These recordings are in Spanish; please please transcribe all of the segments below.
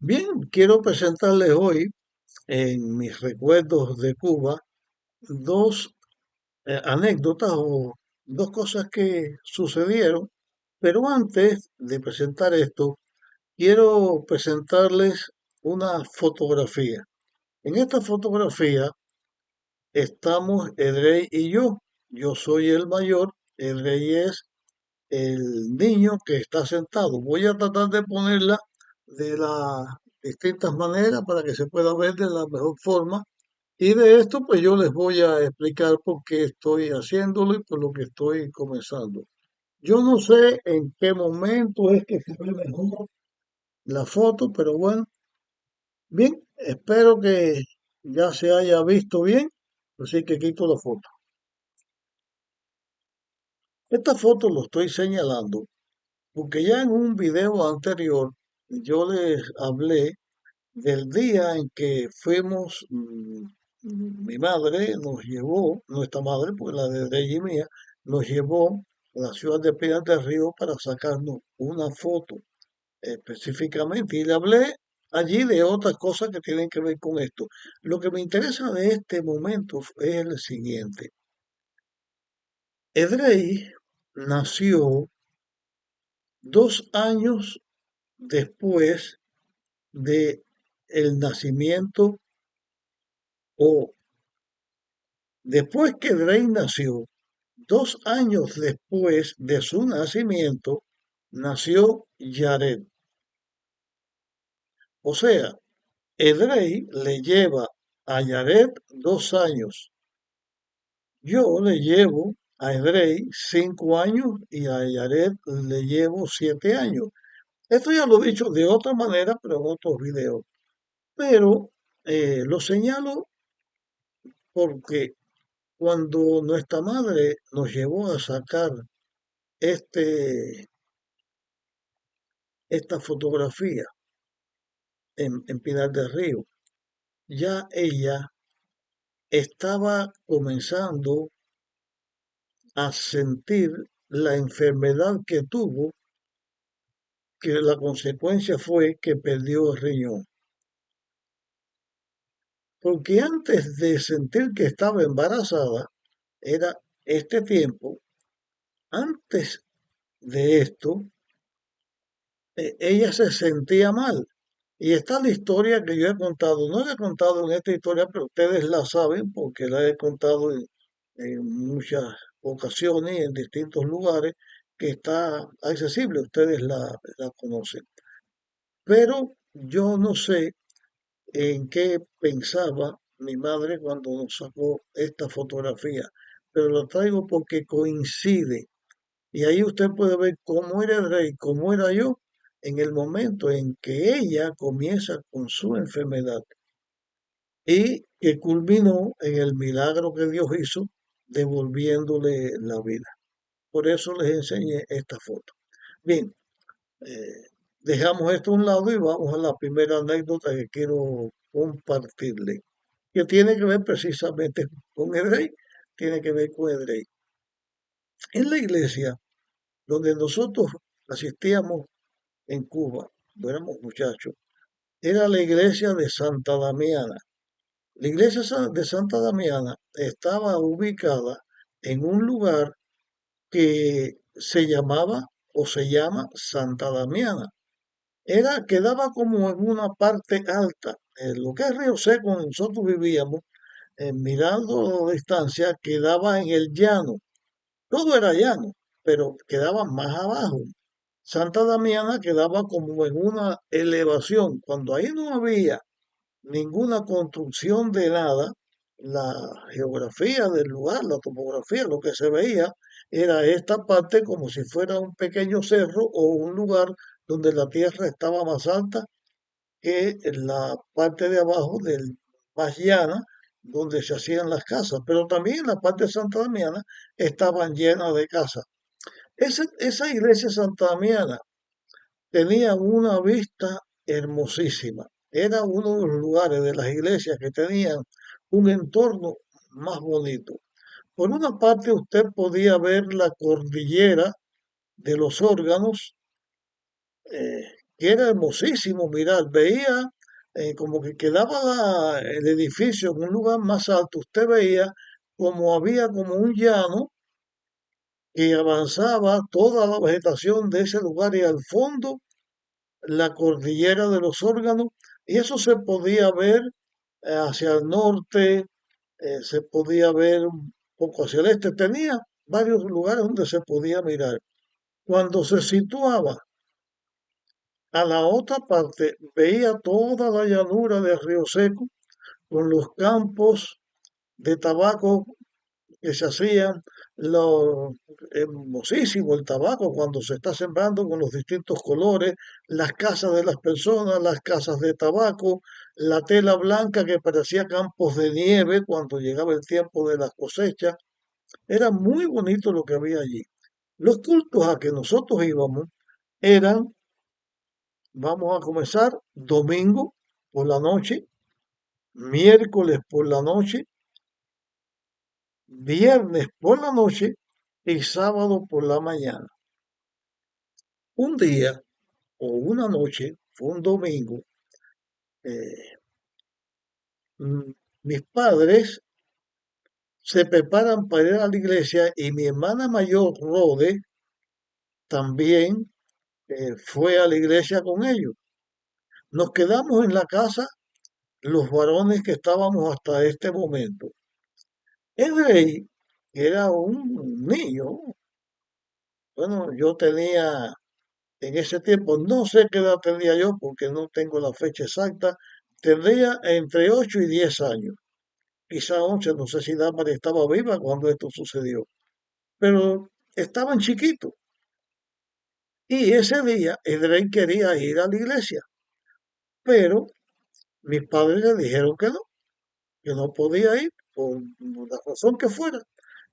Bien, quiero presentarles hoy, en mis recuerdos de Cuba, dos anécdotas o dos cosas que sucedieron, pero antes de presentar esto, quiero presentarles una fotografía. En esta fotografía estamos Edrey y yo. Yo soy el mayor, Edrey es el niño que está sentado. Voy a tratar de ponerla de las distintas maneras para que se pueda ver de la mejor forma. Y de esto, pues yo les voy a explicar por qué estoy haciéndolo y por lo que estoy comenzando. Yo no sé en qué momento es que se ve mejor la foto, pero bueno, bien, espero que ya se haya visto bien, así que quito la foto. Esta foto lo estoy señalando porque ya en un video anterior yo les hablé del día en que fuimos, mi madre nos llevó, nuestra madre, pues la de ella y mía, nos llevó a la ciudad de Pinar del Río para sacarnos una foto específicamente. Y le hablé allí de otras cosas que tienen que ver con esto. Lo que me interesa de este momento es el siguiente. Edrey nació 2 años después de el nacimiento o después que Drake nació, 2 años después de su nacimiento, nació Jared. O sea, Edrey le lleva a Jared 2 años. Yo le llevo a Edrey 5 años y a Jared le llevo 7 años. Esto ya lo he dicho de otra manera, pero en otros videos. Pero lo señalo porque cuando nuestra madre nos llevó a sacar este, esta fotografía en Pinar del Río, ya ella estaba comenzando a sentir la enfermedad que tuvo, que la consecuencia fue que perdió el riñón. Porque antes de sentir que estaba embarazada, era este tiempo, antes de esto, ella se sentía mal. Y esta es la historia que yo he contado. No la he contado en esta historia, pero ustedes la saben porque la he contado en muchas ocasiones y en distintos lugares que está accesible. Ustedes la conocen. Pero yo no sé en qué pensaba mi madre cuando nos sacó esta fotografía. Pero la traigo porque coincide y ahí usted puede ver cómo era el rey, cómo era yo, en el momento en que ella comienza con su enfermedad y que culminó en el milagro que Dios hizo devolviéndole la vida. Por eso les enseñé esta foto. Bien, dejamos esto a un lado y vamos a la primera anécdota que quiero compartirle, que tiene que ver precisamente con el rey, tiene que ver con el rey. En la iglesia donde nosotros asistíamos en Cuba, cuando éramos muchachos, era la iglesia de Santa Damiana. La iglesia de Santa Damiana estaba ubicada en un lugar que se llamaba o se llama Santa Damiana. Quedaba como en una parte alta. En lo que es Río Seco, donde nosotros vivíamos, mirando a distancia, quedaba en el llano. Todo era llano, pero quedaba más abajo. Santa Damiana quedaba como en una elevación. Cuando ahí no había ninguna construcción de nada, la geografía del lugar, la topografía, lo que se veía era esta parte como si fuera un pequeño cerro o un lugar donde la tierra estaba más alta que la parte de abajo del más llana, donde se hacían las casas. Pero también la parte de Santa Damiana estaban llenas de casas. Esa iglesia Santa Damiana tenía una vista hermosísima. Era uno de los lugares de las iglesias que tenían un entorno más bonito. Por una parte, usted podía ver la cordillera de los órganos, eh, que era hermosísimo mirar. Veía como que quedaba el edificio en un lugar más alto. Usted veía como había como un llano que avanzaba toda la vegetación de ese lugar y al fondo la cordillera de los Órganos. Y eso se podía ver hacia el norte, se podía ver un poco hacia el este. Tenía varios lugares donde se podía mirar. Cuando se situaba a la otra parte, veía toda la llanura de Río Seco con los campos de tabaco que se hacían, lo hermosísimo el tabaco cuando se está sembrando con los distintos colores, las casas de las personas, las casas de tabaco, la tela blanca que parecía campos de nieve cuando llegaba el tiempo de las cosechas. Era muy bonito lo que había allí. Los cultos a que nosotros íbamos eran, vamos a comenzar, domingo por la noche, miércoles por la noche, viernes por la noche y sábado por la mañana. Un día o una noche, fue un domingo, eh, mis padres se preparan para ir a la iglesia y mi hermana mayor, Rode, también fue a la iglesia con ellos. Nos quedamos en la casa los varones que estábamos hasta este momento. El rey era un niño. Bueno, yo tenía en ese tiempo, no sé qué edad tenía yo porque no tengo la fecha exacta, tendría entre 8 y 10 años, quizá 11, no sé si Damaris estaba viva cuando esto sucedió, pero estaban chiquitos. Y ese día el rey quería ir a la iglesia, pero mis padres le dijeron que no podía ir por la razón que fuera.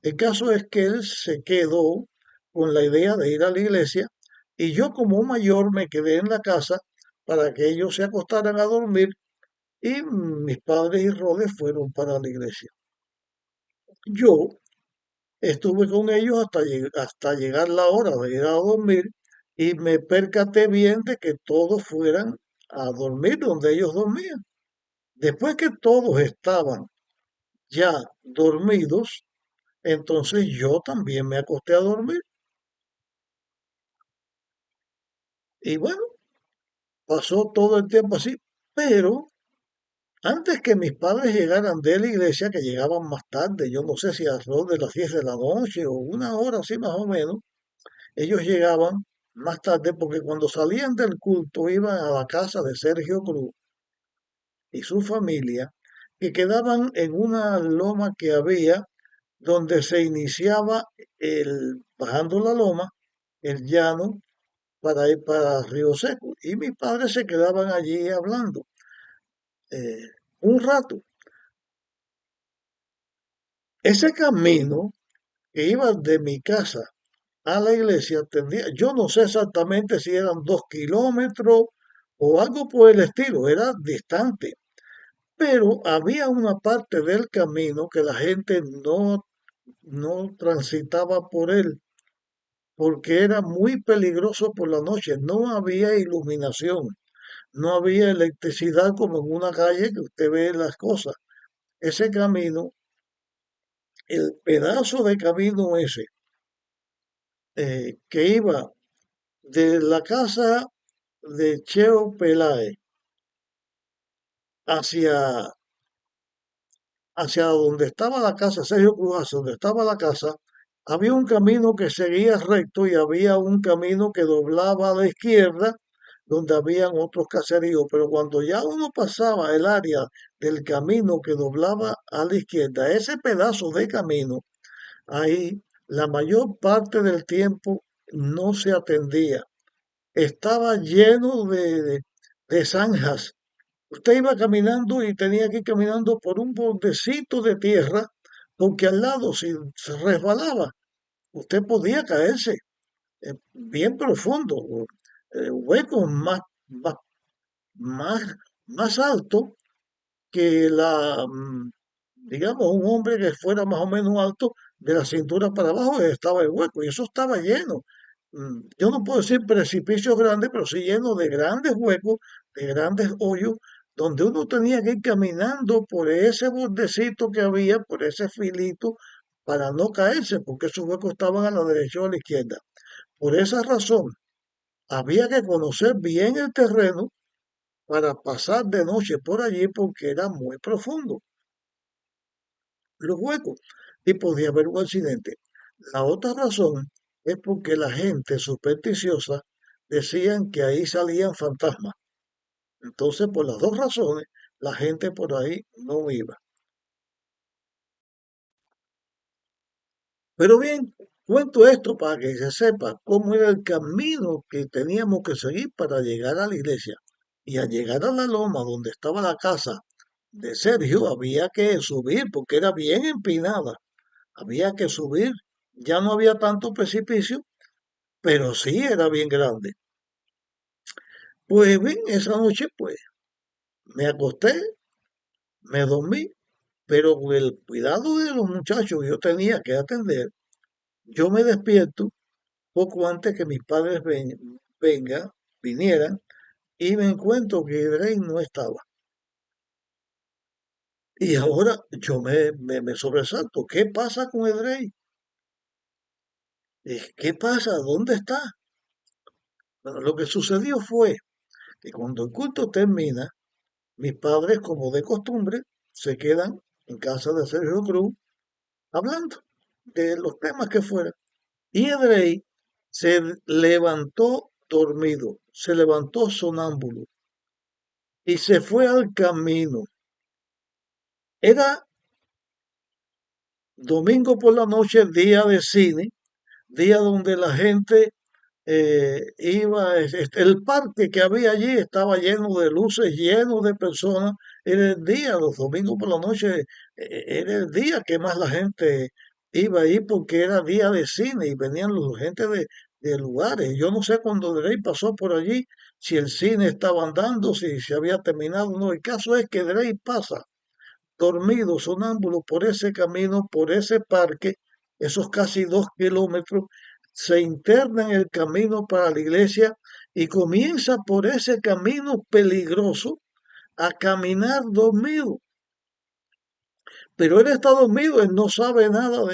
El caso es que él se quedó con la idea de ir a la iglesia y yo como mayor me quedé en la casa para que ellos se acostaran a dormir y mis padres y Rodes fueron para la iglesia. Yo estuve con ellos hasta llegar la hora de ir a dormir y me percaté bien de que todos fueran a dormir donde ellos dormían. Después que todos estaban ya dormidos, entonces yo también me acosté a dormir. Y bueno, pasó todo el tiempo así, pero antes que mis padres llegaran de la iglesia, que llegaban más tarde, yo no sé si alrededor de las 10 de la noche o una hora así más o menos, ellos llegaban más tarde porque cuando salían del culto iban a la casa de Sergio Cruz y su familia, que quedaban en una loma que había donde se iniciaba bajando la loma, el llano para ir para Río Seco. Y mis padres se quedaban allí hablando eh, un rato. Ese camino que iba de mi casa a la iglesia tendría, yo no sé exactamente si eran 2 kilómetros o algo por el estilo, era distante, pero había una parte del camino que la gente no transitaba por él, porque era muy peligroso por la noche, no había iluminación, no había electricidad como en una calle que usted ve las cosas. Ese camino, el pedazo de camino ese, que iba de la casa de Cheo Peláez hacia, hacia donde estaba la casa, Sergio Cruz, hacia donde estaba la casa, había un camino que seguía recto y había un camino que doblaba a la izquierda, donde habían otros caseríos, pero cuando ya uno pasaba el área del camino que doblaba a la izquierda, ese pedazo de camino, ahí la mayor parte del tiempo no se atendía. Estaba lleno de zanjas. Usted iba caminando y tenía que ir caminando por un bordecito de tierra, porque al lado, si se resbalaba, usted podía caerse bien profundo, huecos más, más, más altos que digamos, un hombre que fuera más o menos alto, de la cintura para abajo estaba el hueco, y eso estaba lleno. yo no puedo decir precipicios grandes, pero sí llenos de grandes huecos, de grandes hoyos, donde uno tenía que ir caminando por ese bordecito que había, por ese filito, para no caerse, porque esos huecos estaban a la derecha o a la izquierda. Por esa razón, había que conocer bien el terreno para pasar de noche por allí, porque era muy profundo los huecos y podía haber un accidente. La otra razón es porque la gente supersticiosa decían que ahí salían fantasmas. Entonces, por las dos razones, la gente por ahí no iba. Pero bien, cuento esto para que se sepa cómo era el camino que teníamos que seguir para llegar a la iglesia. Y al llegar a la loma donde estaba la casa de Sergio, había que subir porque era bien empinada. Había que subir. Ya no había tanto precipicio, pero sí era bien grande. Pues bien, esa noche pues me acosté, me dormí, pero con el cuidado de los muchachos que yo tenía que atender, yo me despierto poco antes que mis padres vinieran, y me encuentro que Drake no estaba. Y ahora yo me sobresalto. ¿Qué pasa con Drake? ¿Qué pasa? ¿Dónde está? Bueno, lo que sucedió fue que cuando el culto termina, mis padres, como de costumbre, se quedan en casa de Sergio Cruz hablando de los temas que fueran. Y Edrey se levantó dormido, se levantó sonámbulo y se fue al camino. Era domingo por la noche, día de cine, día donde la gente el parque que había allí estaba lleno de luces, lleno de personas. Era el día, los domingos por la noche, era el día que más la gente iba ahí porque era día de cine y venían los gente de lugares. Yo no sé cuando Drey pasó por allí, si el cine estaba andando, si se había terminado. No, el caso es que Drey pasa dormido, sonámbulo, por ese camino, por ese parque, esos casi 2 kilómetros, se interna en el camino para la iglesia y comienza por ese camino peligroso a caminar dormido. Pero él está dormido, él no sabe nada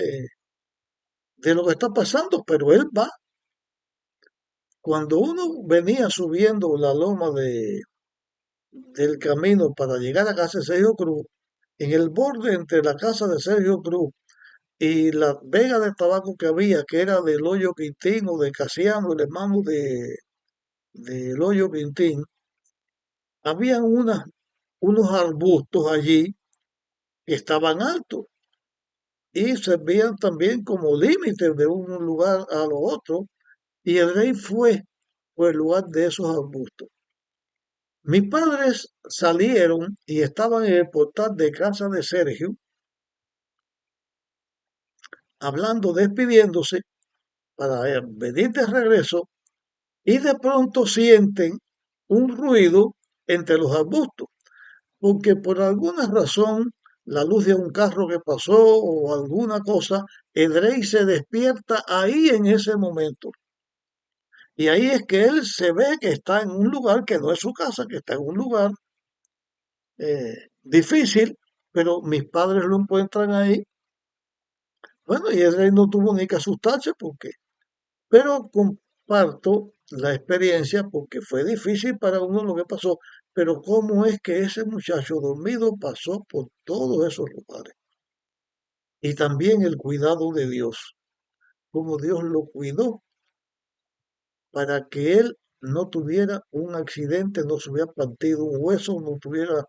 de lo que está pasando, pero él va. Cuando uno venía subiendo la loma del camino para llegar a casa de Sergio Cruz, en el borde entre la casa de Sergio Cruz y la vega de tabaco que había, que era del Hoyo Quintín o de Casiano, el hermano del Hoyo Quintín, habían unos arbustos allí que estaban altos y servían también como límites de un lugar a lo otro, y el rey fue por el lugar de esos arbustos. Mis padres salieron y estaban en el portal de casa de Sergio, hablando, despidiéndose para venir de regreso, y de pronto sienten un ruido entre los arbustos, porque por alguna razón, la luz de un carro que pasó o alguna cosa, Edrey se despierta ahí en ese momento. Y ahí es que él se ve que está en un lugar que no es su casa, que está en un lugar difícil, pero mis padres lo encuentran ahí. Bueno, y Edrey no tuvo ni que asustarse porque pero comparto la experiencia porque fue difícil para uno lo que pasó, pero cómo es que ese muchacho dormido pasó por todos esos lugares. Y también el cuidado de Dios, cómo Dios lo cuidó para que él no tuviera un accidente, no se hubiera partido un hueso, no tuviera...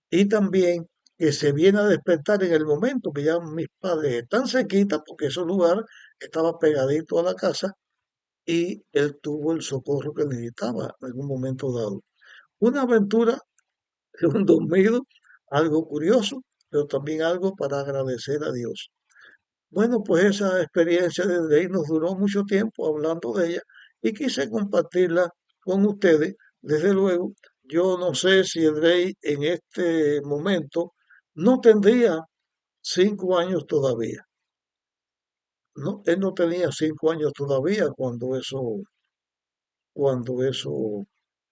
Y también que se viene a despertar en el momento que ya mis padres están cerquitas, porque ese lugar estaba pegadito a la casa, y él tuvo el socorro que necesitaba en un momento dado. Una aventura de un dormido, algo curioso, pero también algo para agradecer a Dios. Bueno, pues esa experiencia de Drey nos duró mucho tiempo hablando de ella y quise compartirla con ustedes. Desde luego, yo no sé si Drey en este momento no tendría 5 años todavía. no, él no tenía 5 años todavía cuando eso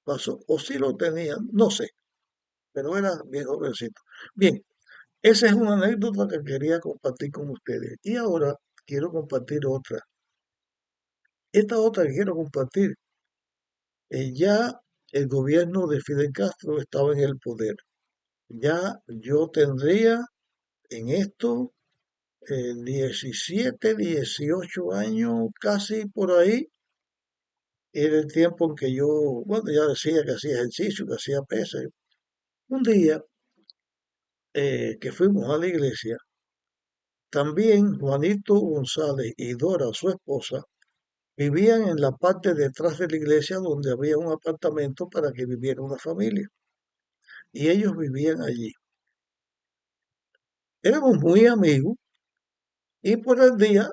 pasó, o sí lo tenía, no sé, pero era bien jovencito. Bien, esa es una anécdota que quería compartir con ustedes. Y ahora quiero compartir otra. Esta otra que quiero compartir, ya el gobierno de Fidel Castro estaba en el poder. Ya yo tendría en esto 17, 18 años, casi por ahí. Era el tiempo en que yo, bueno, ya decía que hacía ejercicio, que hacía pesas. Un día que fuimos a la iglesia, también Juanito González y Dora, su esposa, vivían en la parte detrás de la iglesia donde había un apartamento para que viviera una familia. Y ellos vivían allí. Éramos muy amigos y por el día,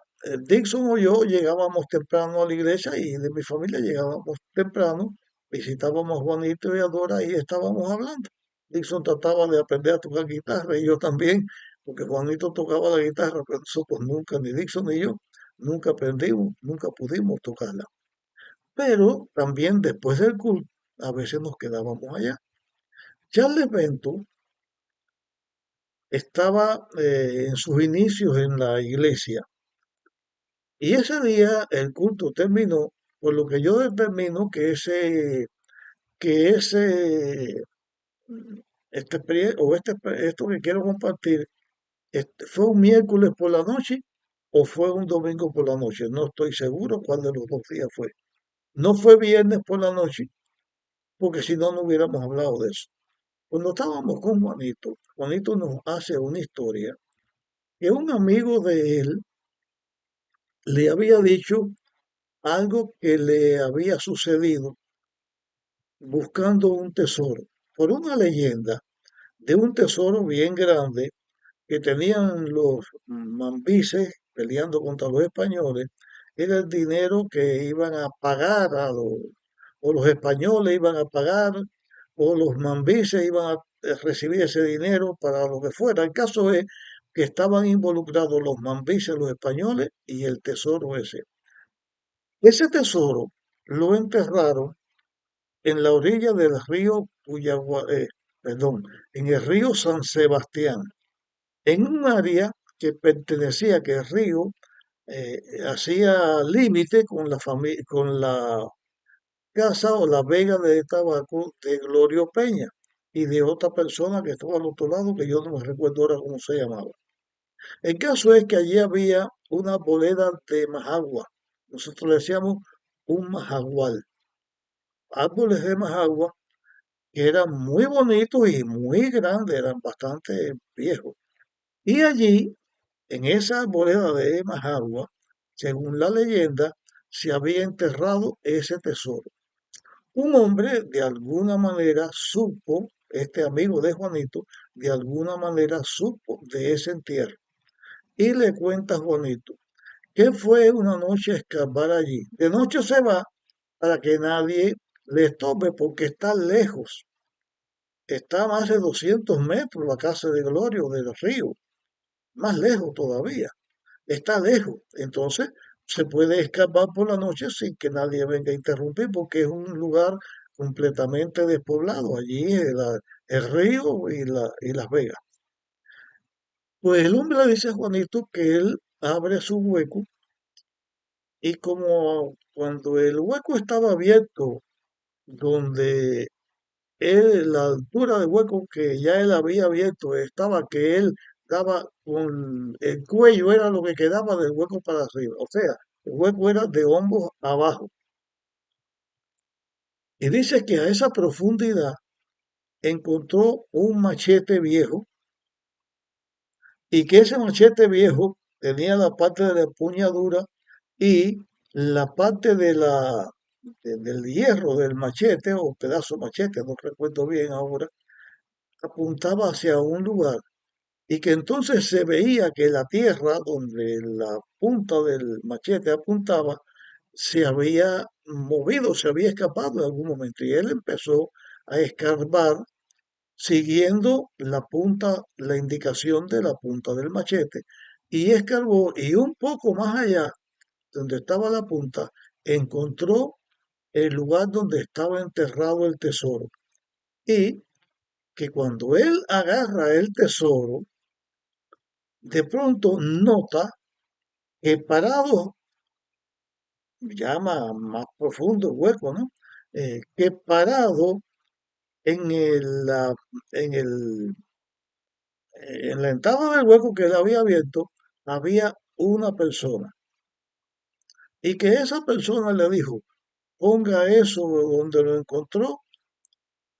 Dixon o yo llegábamos temprano a la iglesia y de mi familia llegábamos temprano, visitábamos a Juanito y a Dora y estábamos hablando. Dixon trataba de aprender a tocar guitarra y yo también, porque Juanito tocaba la guitarra, pero nosotros nunca, ni Dixon ni yo, nunca aprendimos, nunca pudimos tocarla. Pero también después del culto, a veces nos quedábamos allá. Charles Benton estaba en sus inicios en la iglesia y ese día el culto terminó, por lo que yo determino que ese, esto que quiero compartir, fue un miércoles por la noche o fue un domingo por la noche. No estoy seguro cuál de los dos días fue. No fue viernes por la noche, porque si no, no hubiéramos hablado de eso. Cuando estábamos con Juanito, Juanito nos hace una historia que un amigo de él le había dicho algo que le había sucedido buscando un tesoro, por una leyenda de un tesoro bien grande que tenían los mambises peleando contra los españoles, era el dinero que iban a pagar o los españoles iban a pagar, o los mambises iban a recibir ese dinero para lo que fuera. El caso es que estaban involucrados los mambises, los españoles y el tesoro ese. Ese tesoro lo enterraron en la orilla del río perdón, en el río San Sebastián, en un área que pertenecía, que el río hacía límite con la casa o la vega de tabaco de Glorio Peña y de otra persona que estaba al otro lado, que yo no me recuerdo ahora cómo se llamaba. El caso es que allí había una boleda de majagua. Nosotros le decíamos un majagual. Árboles de majagua que eran muy bonitos y muy grandes, eran bastante viejos. Y allí, en esa arboleda de majagua, según la leyenda, se había enterrado ese tesoro. Un hombre de alguna manera supo, este amigo de Juanito, de alguna manera supo de ese entierro. Y le cuenta a Juanito que fue una noche a escarbar allí. De noche se va para que nadie le tome porque está lejos. Está a más de 200 metros la casa de Glorio del río, más lejos todavía. Está lejos. Entonces se puede escapar por la noche sin que nadie venga a interrumpir porque es un lugar completamente despoblado. Allí es el río y Las Vegas. Pues el hombre le dice a Juanito que él abre su hueco y como cuando el hueco estaba abierto, donde la altura del hueco que ya él había abierto estaba que él daba con el cuello, era lo que quedaba del hueco para arriba. O sea, el hueco era de hombros abajo. Y dice que a esa profundidad encontró un machete viejo y que ese machete viejo tenía la parte de la empuñadura y la parte del hierro del machete o pedazo de machete, no recuerdo bien ahora, apuntaba hacia un lugar y que entonces se veía que la tierra donde la punta del machete apuntaba se había movido, se había escapado en algún momento y él empezó a escarbar siguiendo la punta, la indicación de la punta del machete y escarbó y un poco más allá, donde estaba la punta, encontró el lugar donde estaba enterrado el tesoro. Y que cuando él agarra el tesoro, de pronto nota que parado, ya más profundo el hueco, ¿no? Que parado en en el, en la entrada del hueco que él había abierto, había una persona. Y que esa persona le dijo, ponga eso donde lo encontró,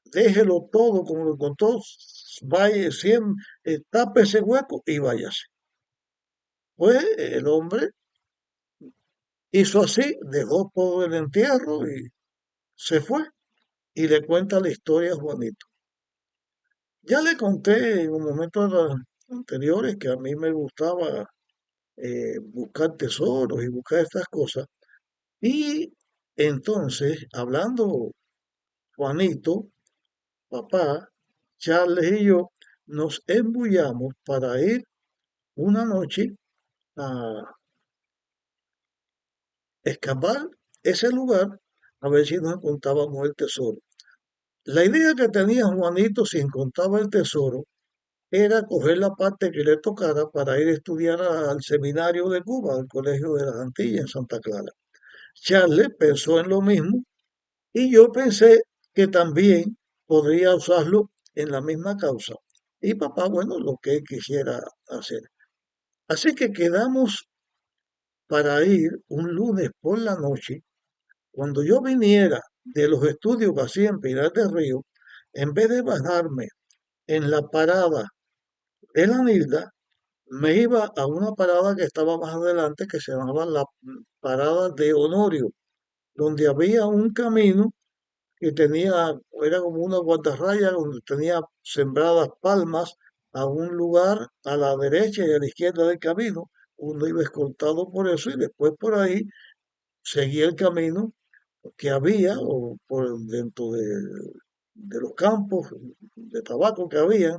déjelo todo como lo encontró, vaya, tape ese hueco y váyase. Pues el hombre hizo así, dejó todo el entierro y se fue. Y le cuenta la historia a Juanito. Ya le conté en un momento anteriores que a mí me gustaba buscar tesoros y buscar estas cosas. Y entonces, hablando Juanito, papá, Charles y yo, nos embullamos para ir una noche a escapar ese lugar a ver si nos encontrábamos el tesoro. La idea que tenía Juanito si encontraba el tesoro era coger la parte que le tocara para ir a estudiar al seminario de Cuba, al Colegio de las Antillas en Santa Clara. Charles pensó en lo mismo y yo pensé que también podría usarlo en la misma causa. Y papá, bueno, lo que él quisiera hacer. Así que quedamos para ir un lunes por la noche. Cuando yo viniera de los estudios que hacía en Pinar del Río, en vez de bajarme en la parada de la Nilda, me iba a una parada que estaba más adelante que se llamaba la parada de Honorio, donde había un camino que tenía, era como una guardarraya donde tenía sembradas palmas a un lugar a la derecha y a la izquierda del camino. Uno iba escoltado por eso y después por ahí seguía el camino que había o por dentro de los campos de tabaco que había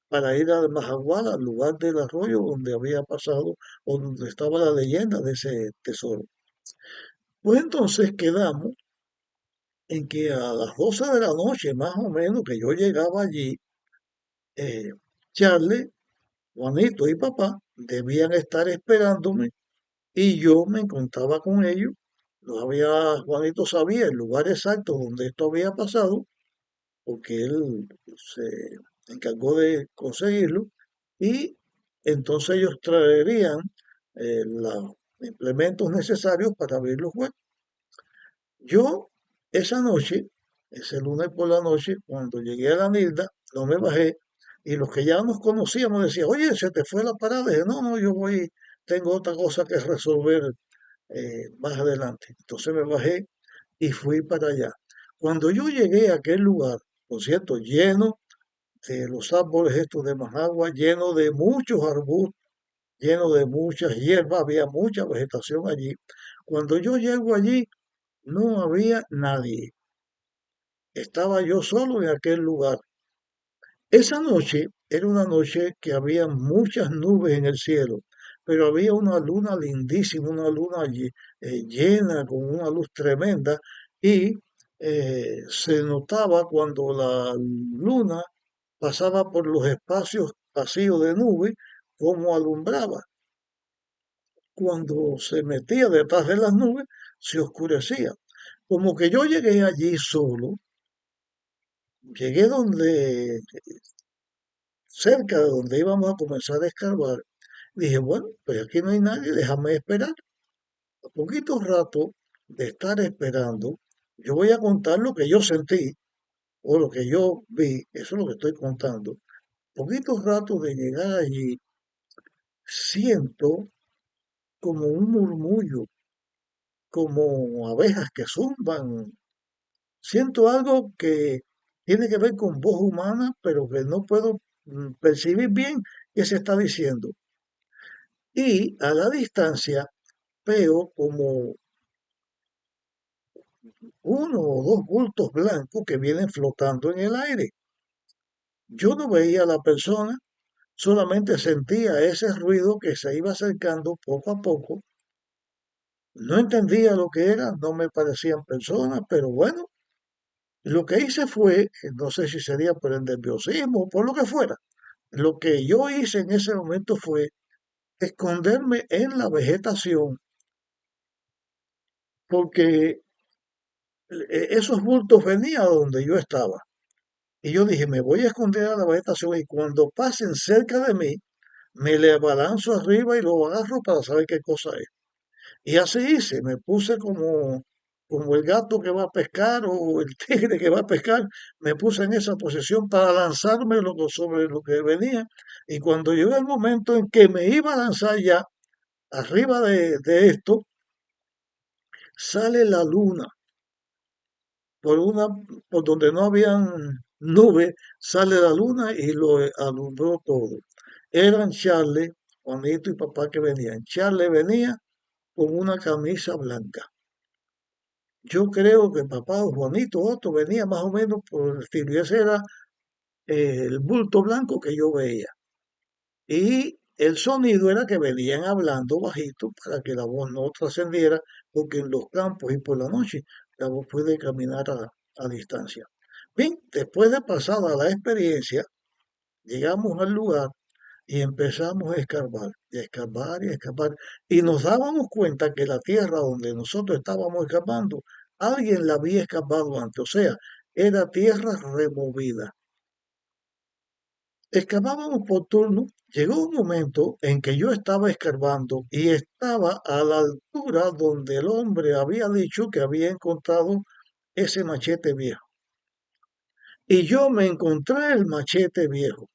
para ir al Majagual, al lugar del arroyo donde había pasado o donde estaba la leyenda de ese tesoro. Pues entonces quedamos en que a las 12 de la noche, más o menos, que yo llegaba allí, eh, Charles, Juanito y papá debían estar esperándome y yo me encontraba con ellos. Juanito sabía el lugar exacto donde esto había pasado, porque él se encargó de conseguirlo, y entonces ellos traerían los implementos necesarios para abrir los huecos. Yo, esa noche, ese lunes por la noche, cuando llegué a la Nilda, no me bajé, y los que ya nos conocíamos decían, oye, se te fue la parada. Y dije, no, no, yo voy, tengo otra cosa que resolver más adelante. Entonces me bajé y fui para allá. Cuando yo llegué a aquel lugar, por cierto, lleno de los árboles estos de Managua, lleno de muchos arbustos, lleno de muchas hierbas, había mucha vegetación allí. Cuando yo llego allí, no había nadie. Estaba yo solo en aquel lugar. Esa noche era una noche que había muchas nubes en el cielo, pero había una luna lindísima, una luna llena, con una luz tremenda, y se notaba cuando la luna pasaba por los espacios vacíos de nube, cómo alumbraba. Cuando se metía detrás de las nubes, se oscurecía. Como que yo llegué allí solo, llegué cerca de donde íbamos a comenzar a escarbar. Dije, bueno, pues aquí no hay nadie, déjame esperar. A poquito rato de estar esperando, yo voy a contar lo que yo sentí o lo que yo vi, eso es lo que estoy contando. Poquito rato de llegar allí, siento como un murmullo, como abejas que zumban. Siento algo que tiene que ver con voz humana, pero que no puedo percibir bien qué se está diciendo. Y a la distancia veo como uno o dos bultos blancos que vienen flotando en el aire. Yo no veía a la persona, solamente sentía ese ruido que se iba acercando poco a poco. No entendía lo que era, no me parecían personas, pero bueno, lo que hice fue, no sé si sería por el nerviosismo o por lo que fuera, lo que yo hice en ese momento fue esconderme en la vegetación, porque esos bultos venían a donde yo estaba. Y yo dije, me voy a esconder a la vegetación y cuando pasen cerca de mí, me le abalanzo arriba y lo agarro para saber qué cosa es. Y así hice, me puse como el gato que va a pescar o el tigre que va a pescar, me puse en esa posición para lanzarme sobre lo que venía. Y cuando llegó el momento en que me iba a lanzar ya arriba de esto, sale la luna por una, por donde no habían nubes, sale la luna y lo alumbró todo. Eran Charles, Juanito y papá que venían. Charles venía con una camisa blanca. Yo creo que papá o Juanito Otto venía más o menos por el estilo. Y ese era el bulto blanco que yo veía. Y el sonido era que venían hablando bajito para que la voz no trascendiera, porque en los campos y por la noche la voz puede caminar a distancia. Bien, después de pasada la experiencia, llegamos al lugar y empezamos a escarbar, y a escarbar, y a escarbar. Y nos dábamos cuenta que la tierra donde nosotros estábamos escarbando, alguien la había escarbado antes, o sea, era tierra removida. Excavábamos por turno. Llegó un momento en que yo estaba escarbando y estaba a la altura donde el hombre había dicho que había encontrado ese machete viejo. Y yo me encontré el machete viejo,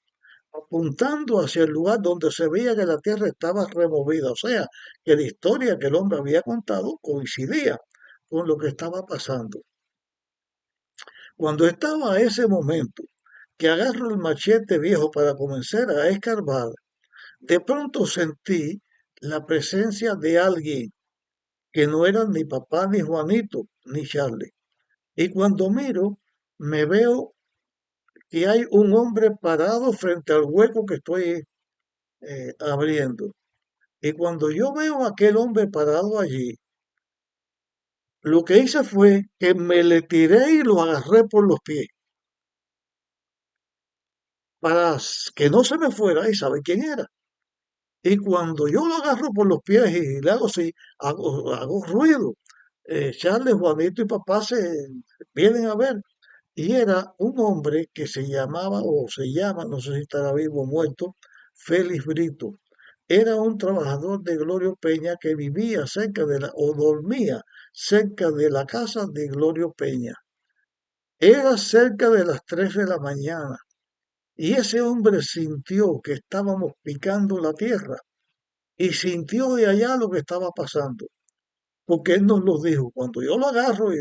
apuntando hacia el lugar donde se veía que la tierra estaba removida, o sea, que la historia que el hombre había contado coincidía con lo que estaba pasando. Cuando estaba ese momento que agarro el machete viejo para comenzar a escarbar, de pronto sentí la presencia de alguien que no era ni papá, ni Juanito, ni Charlie. Y cuando miro, me veo que hay un hombre parado frente al hueco que estoy abriendo. Y cuando yo veo a aquel hombre parado allí, lo que hice fue que me le tiré y lo agarré por los pies para que no se me fuera y sabe quién era. Y cuando yo lo agarro por los pies y le hago así, hago ruido. Charles, Juanito y papá se vienen a ver. Y era un hombre que se llamaba, o se llama, no sé si estará vivo o muerto, Félix Brito. Era un trabajador de Glorio Peña que vivía cerca de o dormía cerca de la casa de Glorio Peña. Era cerca de las 3 de la mañana. Y ese hombre sintió que estábamos picando la tierra y sintió de allá lo que estaba pasando, porque él nos lo dijo. Cuando yo lo agarro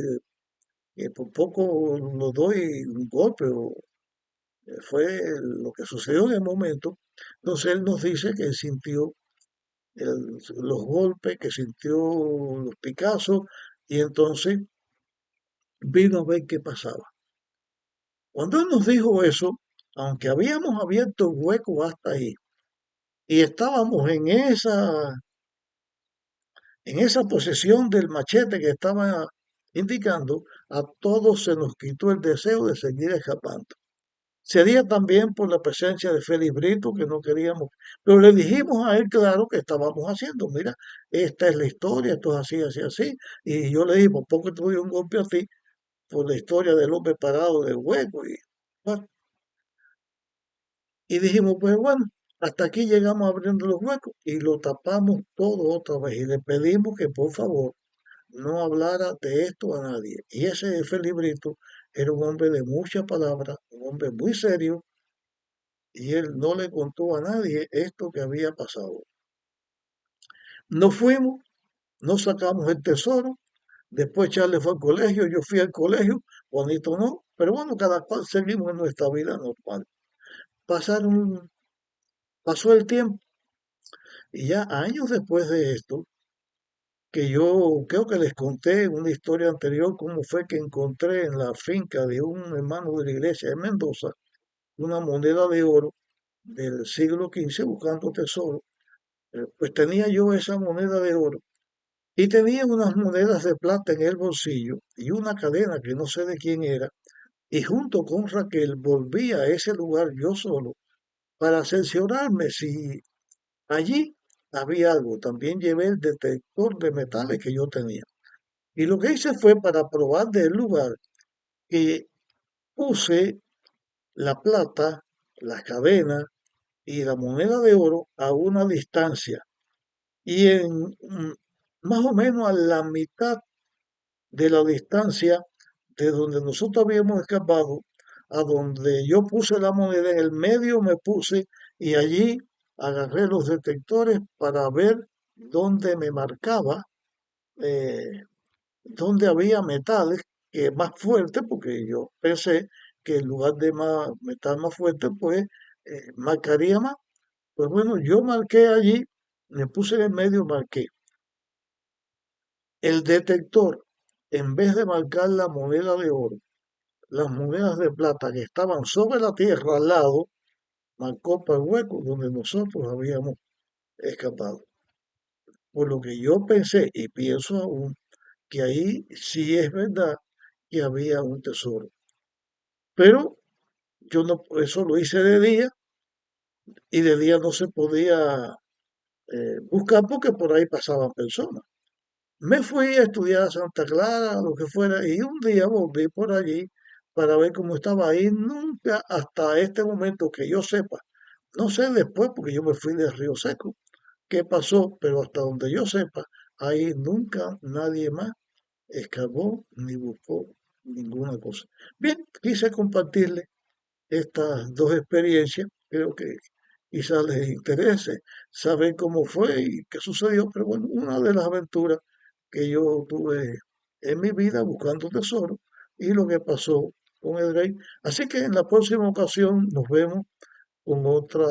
y por poco lo doy un golpe, fue lo que sucedió en el momento, entonces él nos dice que sintió los golpes, que sintió los picazos y entonces vino a ver qué pasaba. Cuando él nos dijo eso, aunque habíamos abierto el hueco hasta ahí y estábamos en esa posesión del machete que estaba indicando, a todos se nos quitó el deseo de seguir escapando. Sería también por la presencia de Félix Brito que no queríamos, pero le dijimos a él claro que estábamos haciendo, mira, esta es la historia, esto es así, así, así, y yo le dije, por poco te doy un golpe a ti por la historia del hombre parado del hueco, bueno, y dijimos, pues bueno, hasta aquí llegamos abriendo los huecos y lo tapamos todo otra vez y le pedimos que por favor no hablara de esto a nadie. Y ese Félix Brito era un hombre de muchas palabras, un hombre muy serio, y él no le contó a nadie esto que había pasado. Nos fuimos, no sacamos el tesoro, después Charles fue al colegio, yo fui al colegio, Juanito no, pero bueno, cada cual seguimos en nuestra vida normal. Pasaron, pasó el tiempo y ya años después de esto, que yo creo que les conté una historia anterior, cómo fue que encontré en la finca de un hermano de la iglesia de Mendoza una moneda de oro del siglo XV buscando tesoro, pues tenía yo esa moneda de oro y tenía unas monedas de plata en el bolsillo y una cadena que no sé de quién era. Y junto con Raquel volví a ese lugar yo solo para cerciorarme si allí había algo. También llevé el detector de metales que yo tenía. Y lo que hice fue para probar del lugar que puse la plata, la cadena y la moneda de oro a una distancia. Y más o menos a la mitad de la distancia de donde nosotros habíamos escapado, a donde yo puse la moneda, en el medio me puse y allí agarré los detectores para ver dónde me marcaba, eh, dónde había metales que más fuertes, porque yo pensé que en lugar de más, metal más fuerte, pues marcaría más. Pues bueno, yo marqué allí, me puse en el medio, marqué. El detector, en vez de marcar la moneda de oro, las monedas de plata que estaban sobre la tierra al lado, marcó para el hueco donde nosotros habíamos escapado. Por lo que yo pensé y pienso aún que ahí sí es verdad que había un tesoro. Pero yo no, eso lo hice de día y de día no se podía buscar porque por ahí pasaban personas. Me fui a estudiar a Santa Clara, lo que fuera, y un día volví por allí para ver cómo estaba ahí. Nunca hasta este momento que yo sepa, no sé después porque yo me fui de Río Seco, qué pasó, pero hasta donde yo sepa, ahí nunca nadie más excavó ni buscó ninguna cosa. Bien, quise compartirle estas dos experiencias. Creo que quizás les interese saber cómo fue y qué sucedió, pero bueno, una de las aventuras que yo tuve en mi vida buscando tesoro y lo que pasó con el rey. Así que en la próxima ocasión nos vemos con otra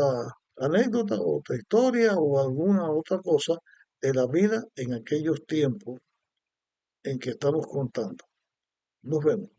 anécdota, otra historia o alguna otra cosa de la vida en aquellos tiempos en que estamos contando. Nos vemos.